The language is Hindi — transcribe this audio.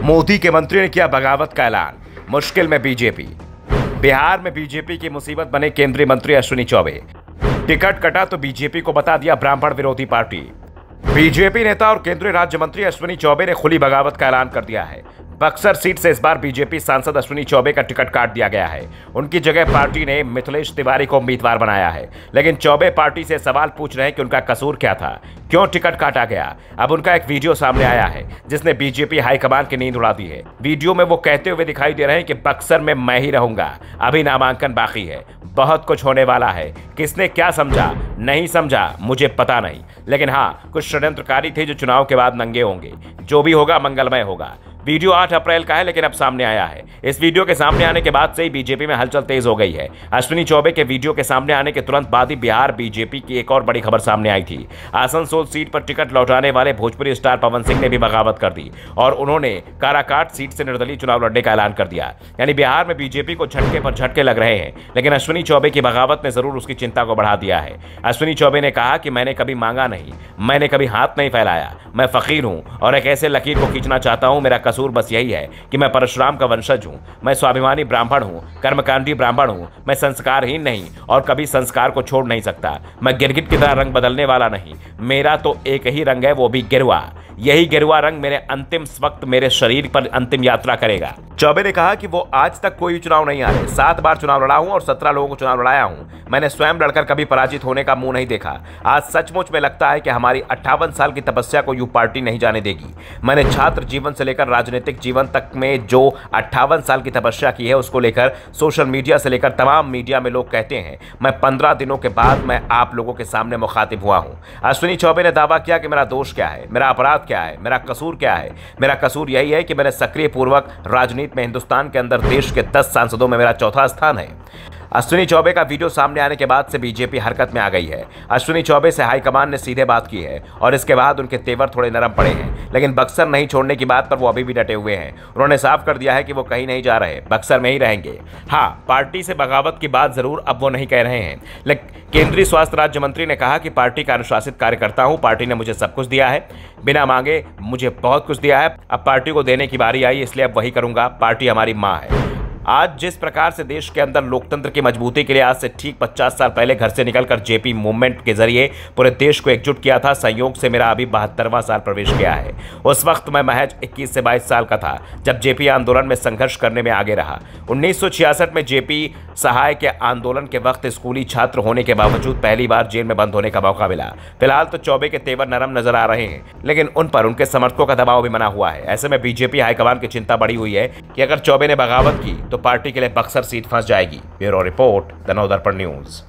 मोदी के मंत्री ने किया बगावत का ऐलान, मुश्किल में बीजेपी। बिहार में बीजेपी की मुसीबत बने केंद्रीय मंत्री अश्विनी चौबे। टिकट कटा तो बीजेपी को बता दिया ब्राह्मण विरोधी पार्टी। बीजेपी नेता और केंद्रीय राज्य मंत्री अश्विनी चौबे ने खुली बगावत का ऐलान कर दिया है। बक्सर सीट से इस बार बीजेपी सांसद अश्विनी चौबे का टिकट काट दिया गया है। उनकी जगह पार्टी ने मिथिलेश तिवारी को उम्मीदवार बनाया है, लेकिन चौबे पार्टी से सवाल पूछ रहे हैं कि उनका कसूर क्या था, क्यों टिकट काटा गया। अब उनका एक वीडियो सामने आया है जिसने बीजेपी हाईकमान की नींद उड़ा दी है। वीडियो में वो कहते हुए दिखाई दे रहे हैं कि बक्सर में मैं ही रहूंगा, अभी नामांकन बाकी है, बहुत कुछ होने वाला है। किसने क्या समझा नहीं समझा मुझे पता नहीं, लेकिन हाँ, कुछ षड्यंत्रकारी थे जो चुनाव के बाद नंगे होंगे। जो भी होगा मंगलमय होगा। वीडियो 8 अप्रैल का है, लेकिन अब सामने आया है। इस वीडियो के सामने आने के बाद से ही बीजेपी में हलचल तेज हो गई है। अश्विनी चौबे के वीडियो के सामने आने के तुरंत बाद ही बिहार बीजेपी की एक और बड़ी खबर सामने आई थी। आसनसोल सीट पर टिकट लौटाने वाले भोजपुरी स्टार पवन सिंह ने भी बगावत कर दी और उन्होंने काराकाट सीट से निर्दलीय चुनाव लड़ने का ऐलान कर दिया। यानी बिहार में बीजेपी को झटके पर झटके लग रहे हैं, लेकिन अश्विनी चौबे की बगावत ने जरूर उसकी चिंता को बढ़ा दिया है। अश्विनी चौबे ने कहा कि मैंने कभी मांगा नहीं, मैंने कभी हाथ नहीं फैलाया, मैं फकीर हूं और एक ऐसे लकीर को खींचना चाहता हूं। मेरा कसूर बस यही है कि मैं परशुराम का वंशज हूं, मैं स्वाभिमानी ब्राह्मण हूं, कर्मकांडी ब्राह्मण हूं, मैं संस्कारहीन नहीं और कभी संस्कार को छोड़ नहीं सकता। मैं गिरगिट की तरह रंग बदलने वाला नहीं, मेरा तो एक ही रंग है, वो भी गिरवा। यही गिरवा रंग मेरे अंतिम वक्त मेरे शरीर पर अंतिम यात्रा करेगा। चौबे ने कहा कि वो आज तक कोई चुनाव नहीं हारे, 7 बार चुनाव लड़ा हूं और 17 लोगों को चुनाव लड़ाया हूं। मैंने स्वयं लड़कर कभी पराजित होने का मुंह नहीं देखा। आज सचमुच में लगता है कि हमारी 58 साल की तपस्या को यूं पार्टी नहीं जाने देगी। मैंने छात्र जीवन से लेकर राजनीतिक जीवन तक में जो 58 साल की तपस्या की है, उसको लेकर सोशल मीडिया से लेकर तमाम मीडिया में लोग कहते हैं। मैं 15 दिनों के बाद मैं आप लोगों के सामने मुखातिब हुआ हूं। अश्विनी चौबे ने दावा किया कि मेरा दोष क्या है, मेरा अपराध क्या है, मेरा कसूर क्या है। मेरा कसूर यही है कि मैंने सक्रिय पूर्वक राजनीति में हिंदुस्तान के अंदर देश के 10 सांसदों में मेरा चौथा स्थान है। अश्विनी चौबे का वीडियो सामने आने के बाद से बीजेपी हरकत में आ गई है। अश्विनी चौबे से हाईकमान ने सीधे बात की है और इसके बाद उनके तेवर थोड़े नरम पड़े हैं, लेकिन बक्सर नहीं छोड़ने की बात पर वो अभी भी डटे हुए हैं। उन्होंने साफ कर दिया है कि वो कहीं नहीं जा रहे, बक्सर में ही रहेंगे। हाँ, पार्टी से बगावत की बात जरूर अब वो नहीं कह रहे हैं, लेकिन केंद्रीय स्वास्थ्य राज्य मंत्री ने कहा कि पार्टी का अनुशासित कार्यकर्ता हूं, पार्टी ने मुझे सब कुछ दिया है, बिना मांगे मुझे बहुत कुछ दिया है। अब पार्टी को देने की बारी आई, इसलिए अब वही करूंगा। पार्टी हमारी माँ है। आज जिस प्रकार से देश के अंदर लोकतंत्र की मजबूती के लिए आज से ठीक 50 साल पहले घर से निकलकर जेपी मूवमेंट के जरिए पूरे देश को एकजुट किया था, संयोग से मेरा अभी 72वां साल प्रवेश किया है। उस वक्त मैं महज 21 से 22 साल का था जब जेपी आंदोलन में संघर्ष करने में आगे रहा। 1966 में जेपी सहाय के आंदोलन के वक्त स्कूली छात्र होने के बावजूद पहली बार जेल में बंद होने का मौका मिला। फिलहाल तो चौबे के तेवर नरम नजर आ रहे हैं, लेकिन उन पर उनके समर्थकों का दबाव भी बना हुआ है। ऐसे में बीजेपी हाईकमान की चिंता बढ़ी हुई है कि अगर चौबे ने बगावत की तो पार्टी के लिए बक्सर सीट फंस जाएगी। Bureau report, the Navdarpan news.